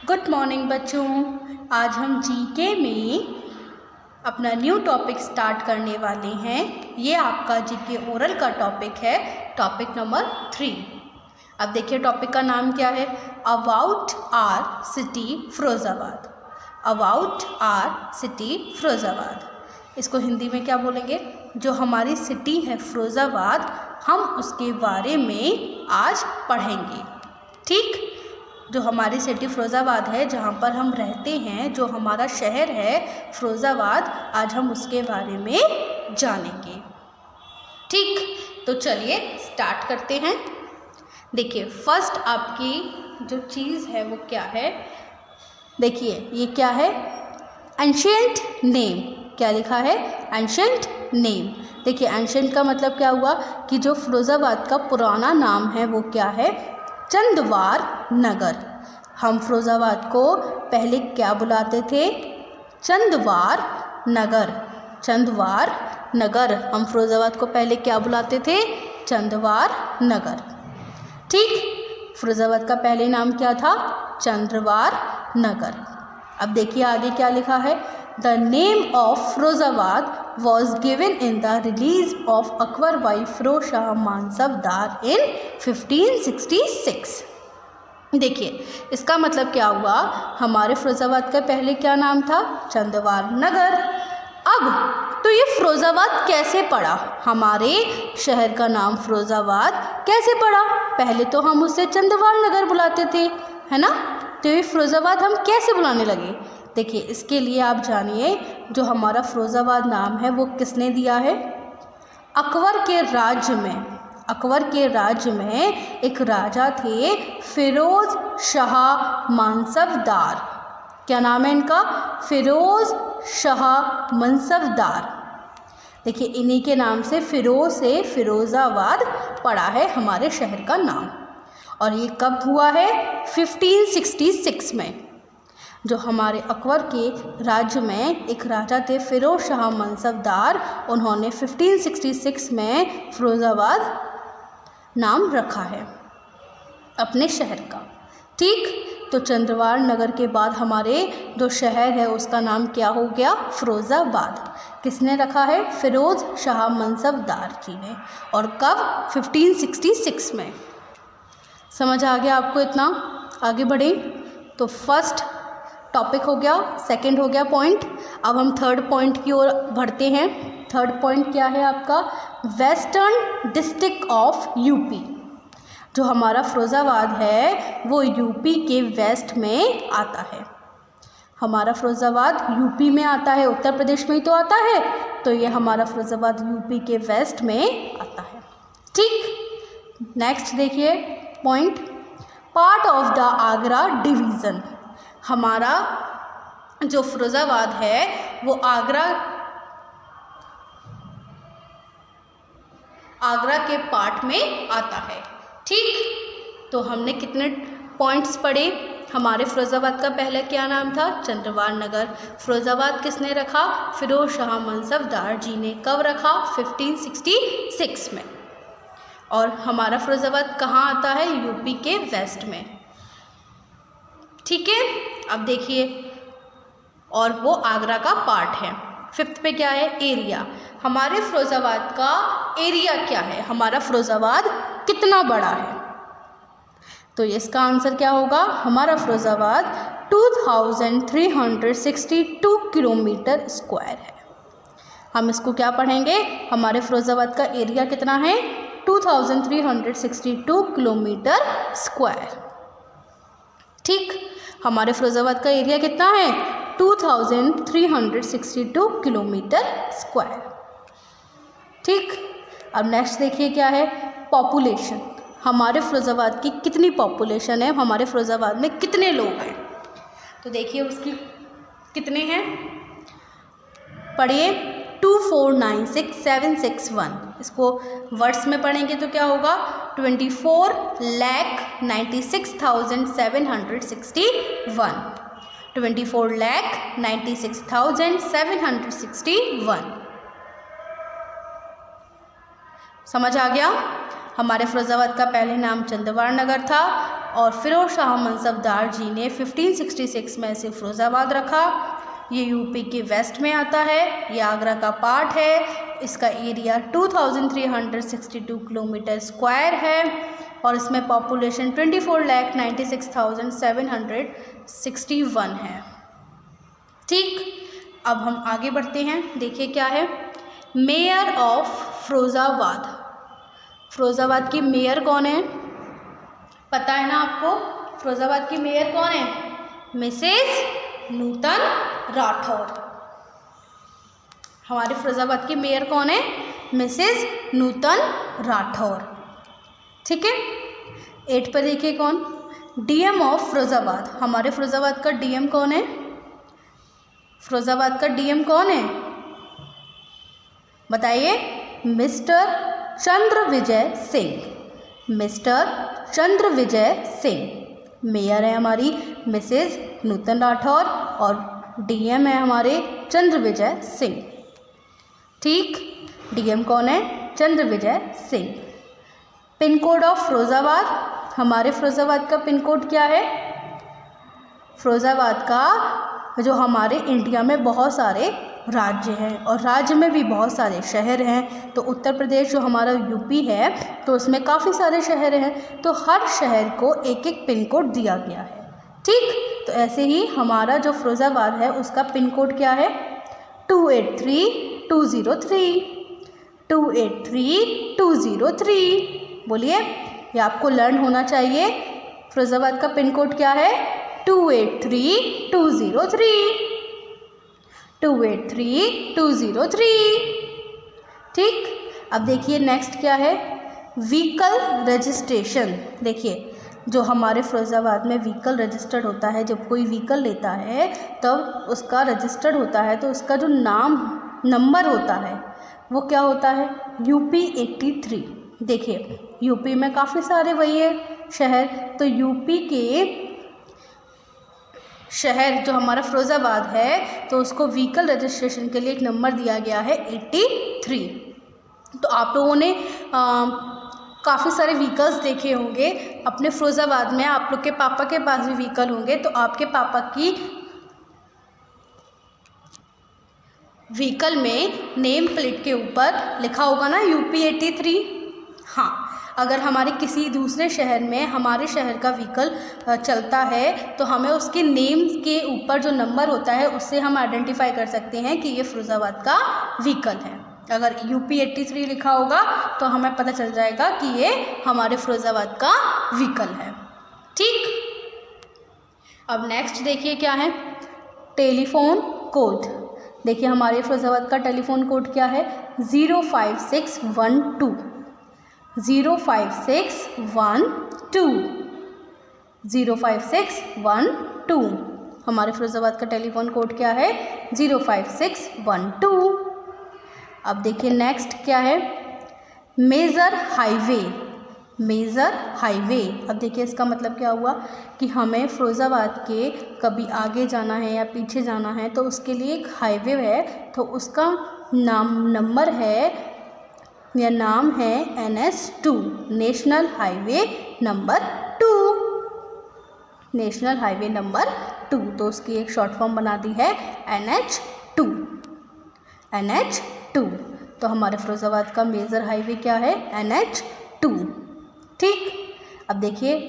Good morning बच्चों। आज हम जीके में अपना न्यू टॉपिक स्टार्ट करने वाले हैं। ये आपका जीके ओरल का टॉपिक है, टॉपिक नंबर 3। अब देखिए टॉपिक का नाम क्या है, about our city Firozabad. About our city Firozabad, इसको हिंदी में क्या बोलेंगे, जो हमारी सिटी है फिरोज़ाबाद, हम उसके बारे में आज पढ़ेंगे। ठीक, जो हमारी सिटी फिरोज़ाबाद है, जहाँ पर हम रहते हैं, जो हमारा शहर है फिरोज़ाबाद, आज हम उसके बारे में जानेंगे। ठीक, तो चलिए स्टार्ट करते हैं। देखिए फर्स्ट आपकी जो चीज़ है वो क्या है, देखिए ये क्या है, एंशिएंट नेम। क्या लिखा है, एंशिएंट नेम। देखिए एंशिएंट का मतलब क्या हुआ कि जो फिरोज़ाबाद का पुराना नाम है वो क्या है, चंदवार नगर। हम फिरोज़ाबाद को पहले क्या बुलाते थे, चंदवार नगर। चंदवार नगर, हम फिरोज़ाबाद को पहले क्या बुलाते थे, चंदवार नगर। ठीक, फिरोज़ाबाद का पहले नाम क्या था, चंद्रवार नगर। अब देखिए आगे क्या लिखा है, the name of Firozabad was given in the release of Akbar by Firoz Shah Mansabdar in 1566। देखिए इसका मतलब क्या हुआ, हमारे फिरोज़ाबाद का पहले क्या नाम था, चंदवार नगर। अब तो ये फिरोज़ाबाद कैसे पड़ा, हमारे शहर का नाम फिरोज़ाबाद कैसे पड़ा, पहले तो हम उसे चंदवार नगर बुलाते थे, है ना, तो ये फिरोज़ाबाद हम कैसे बुलाने लगे। देखिए इसके लिए आप जानिए, जो हमारा फिरोज़ाबाद नाम है वो किसने दिया है, अकबर के राज्य में। अकबर के राज्य में एक राजा थे फिरोज़ शाह मानसबदार। क्या नाम है इनका, फिरोज़ शाह मानसबदार। देखिए इन्हीं के नाम से फिरोज़ से फिरोज़ाबाद पड़ा है हमारे शहर का नाम। और ये कब हुआ है, 1566 में। जो हमारे अकबर के राज्य में एक राजा थे फिरोज़ शाह मानसबदार, उन्होंने 1566 में फिरोज़ाबाद नाम रखा है अपने शहर का। ठीक, तो चंद्रवार नगर के बाद हमारे जो शहर है उसका नाम क्या हो गया, फिरोज़ाबाद। किसने रखा है, फिरोज़ शाह मानसबदार जी ने। और कब, 1566 में। समझ आ गया आपको इतना, आगे बढ़े। तो फर्स्ट टॉपिक हो गया, सेकंड हो गया पॉइंट। अब हम थर्ड पॉइंट की ओर बढ़ते हैं। थर्ड पॉइंट क्या है आपका, वेस्टर्न डिस्ट्रिक्ट ऑफ यूपी। जो हमारा फिरोज़ाबाद है वो यूपी के वेस्ट में आता है। हमारा फिरोज़ाबाद यूपी में आता है, उत्तर प्रदेश में ही तो आता है, तो ये हमारा फिरोज़ाबाद यूपी के वेस्ट में आता है। ठीक, नेक्स्ट देखिए point, part of the Agra division. हमारा जो फिरोज़ाबाद है वो आगरा के पार्ट में आता है। ठीक, तो हमने कितने पॉइंट्स पढ़े, हमारे फिरोज़ाबाद का पहले क्या नाम था, चंद्रवार नगर। फिरोज़ाबाद किसने रखा, फिरोज़ शाह मानसबदार जी ने। कब रखा, 1566 में। और हमारा फिरोज़ाबाद कहाँ आता है, यूपी के वेस्ट में। ठीक है, अब देखिए, और वो आगरा का पार्ट है। फिफ्थ पे क्या है, एरिया। हमारे फिरोज़ाबाद का एरिया क्या है, हमारा फिरोज़ाबाद कितना बड़ा है, तो इसका आंसर क्या होगा, हमारा फिरोज़ाबाद 2362 किलोमीटर स्क्वायर है। हम इसको क्या पढ़ेंगे, हमारे फिरोज़ाबाद का एरिया कितना है, 2362 किलोमीटर स्क्वायर। ठीक, हमारे फिरोज़ाबाद का एरिया कितना है, 2362 किलोमीटर स्क्वायर। ठीक, अब नेक्स्ट देखिए क्या है, पॉपुलेशन। हमारे फिरोज़ाबाद की कितनी पॉपुलेशन है, हमारे फिरोज़ाबाद में कितने लोग हैं, तो देखिए उसकी कितने हैं, पढ़िए, 2496761। इसको वर्ड्स में पढ़ेंगे तो क्या होगा, 24,96,761। 24,96,761। समझ आ गया। हमारे फ़िरोज़ाबाद का पहले नाम चंद्रवार नगर था और फिरोज शाह मनसबदार जी ने 1566 में इसे फ़िरोज़ाबाद रखा। ये यूपी के वेस्ट में आता है, ये आगरा का पार्ट है। इसका एरिया 2362 किलोमीटर स्क्वायर है और इसमें पॉपुलेशन 24,96,761 है। ठीक, अब हम आगे बढ़ते हैं। देखिए क्या है, मेयर ऑफ फ़िरोज़ाबाद। फ़िरोज़ाबाद की मेयर कौन है, पता है ना आपको? फ़िरोज़ाबाद की मेयर कौन है? मिसेस नूतन राठौर। हमारे फ़िरोज़ाबाद की मेयर कौन है? मिसेस नूतन राठौर। ठीक है। 8 पर देखिए कौन, डीएम ऑफ फ़िरोज़ाबाद। हमारे फ़िरोज़ाबाद का डीएम कौन है? फ़िरोज़ाबाद का डीएम कौन है, बताइए? मिस्टर चंद्र विजय सिंह। मिस्टर चंद्र विजय सिंह। मेयर है हमारी मिसेस नूतन राठौर और डीएम है हमारे चंद्र विजय सिंह। ठीक, डीएम कौन है? Chandra Vijay Singh. Pin code of Firozabad. हमारे फ़िरोज़ाबाद का पिन कोड क्या है? फ़िरोज़ाबाद का, जो हमारे इंडिया में बहुत सारे राज्य हैं और राज्य में भी बहुत सारे शहर हैं, तो उत्तर प्रदेश जो हमारा यूपी है तो उसमें काफ़ी सारे शहर हैं, तो हर शहर को एक एक पिन कोड दिया गया है। ठीक, तो ऐसे ही हमारा जो फ़िरोज़ाबाद है उसका पिन कोड क्या है? 283203। 283203। बोलिए, ये आपको लर्न होना चाहिए। फ़िरोज़ाबाद का पिन कोड क्या है? 283203। 283203। ठीक, अब देखिए नेक्स्ट क्या है, व्हीकल रजिस्ट्रेशन। देखिए, जो हमारे फ़िरोज़ाबाद में व्हीकल रजिस्टर्ड होता है, जब कोई व्हीकल लेता है तब उसका रजिस्टर्ड होता है तो उसका जो नंबर होता है वो क्या होता है? UP 83। देखिए, यूपी में काफ़ी सारे वही है शहर, तो यूपी के शहर जो हमारा फ़िरोज़ाबाद है तो उसको व्हीकल रजिस्ट्रेशन के लिए एक नंबर दिया गया है 83। तो आप लोगों ने काफ़ी सारे व्हीकल्स देखे होंगे अपने फ़िरोज़ाबाद में। आप लोग के पापा के पास भी व्हीकल होंगे, तो आपके पापा की व्हीकल में नेम प्लेट के ऊपर लिखा होगा ना UP 83। हाँ, अगर हमारे किसी दूसरे शहर में हमारे शहर का व्हीकल चलता है तो हमें उसके नेम के ऊपर जो नंबर होता है उससे हम आइडेंटिफाई कर सकते हैं कि ये फ़िरोज़ाबाद का व्हीकल है। अगर UP 83 लिखा होगा तो हमें पता चल जाएगा कि ये हमारे फ़िरोज़ाबाद का व्हीकल है। ठीक, अब नेक्स्ट देखिए क्या है, टेलीफोन कोड। देखिए, हमारे फ़िरोज़ाबाद का टेलीफोन कोड क्या है? 05612। 05612। 05612। हमारे फ़िरोज़ाबाद का टेलीफोन कोड क्या है? 05612। अब देखिए नेक्स्ट क्या है, मेजर हाईवे। मेजर हाईवे, अब देखिए इसका मतलब क्या हुआ कि हमें फ़िरोज़ाबाद के कभी आगे जाना है या पीछे जाना है तो उसके लिए एक हाईवे है, तो उसका नंबर है या नाम है NS2, national highway number 2। National highway number 2, तो उसकी एक शॉर्ट फॉर्म बना दी है NH2। NH2, तो हमारे फ़िरोज़ाबाद का मेजर हाईवे क्या है? NH2। ठीक, अब देखिए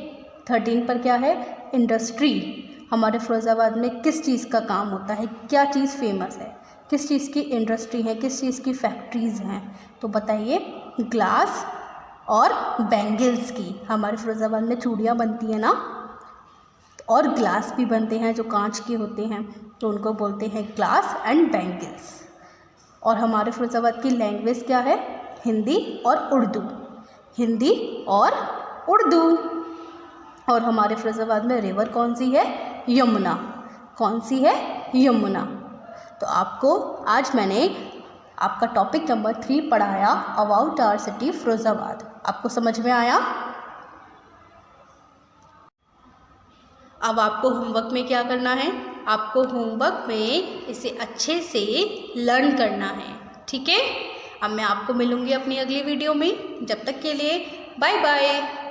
13 पर क्या है, इंडस्ट्री। हमारे फ़िरोज़ाबाद में किस चीज़ का काम होता है, क्या चीज़ फेमस है, किस चीज़ की इंडस्ट्री है, किस चीज़ की फैक्ट्रीज़ हैं, तो बताइए। ग्लास और बैंगल्स की। हमारे फ़िरोज़ाबाद में चूड़ियाँ बनती हैं ना, और ग्लास भी बनते हैं जो कांच के होते हैं, तो उनको बोलते हैं ग्लास एंड बैंगल्स। और हमारे फ़िरोज़ाबाद की लैंग्वेज क्या है? हिंदी और उर्दू। हिंदी और उर्दू। और हमारे फ़िरोज़ाबाद में रिवर कौन सी है? यमुना। कौन सी है? यमुना। तो आपको आज मैंने आपका टॉपिक नंबर 3 पढ़ाया अबाउट आवर सिटी फ़िरोज़ाबाद। आपको समझ में आया? अब आपको होमवर्क में क्या करना है? आपको होमवर्क में इसे अच्छे से लर्न करना है। ठीक है, अब मैं आपको मिलूँगी अपनी अगली वीडियो में। जब तक के लिए बाय बाय।